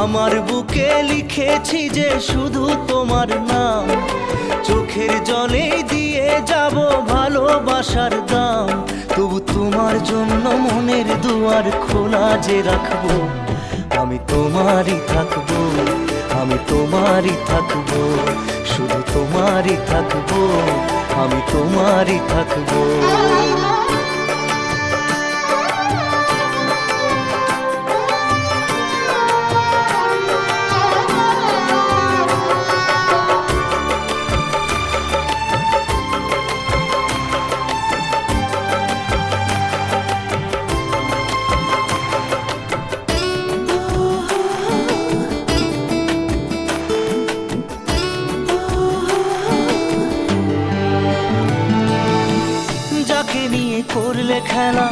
আমার বুকে লিখেছি যে শুধু তোমার নাম, চোখের জলে দিয়ে যাব ভালোবাসার দাম। তবু তোমার জন্য মনের দুয়ার খোলা যে রাখবো, আমি তোমারই থাকবো, আমি তোমারই থাকবো, শুধু তোমারই থাকবো, আমি তোমারই থাকবো। যাকে নিয়ে করলে খেলা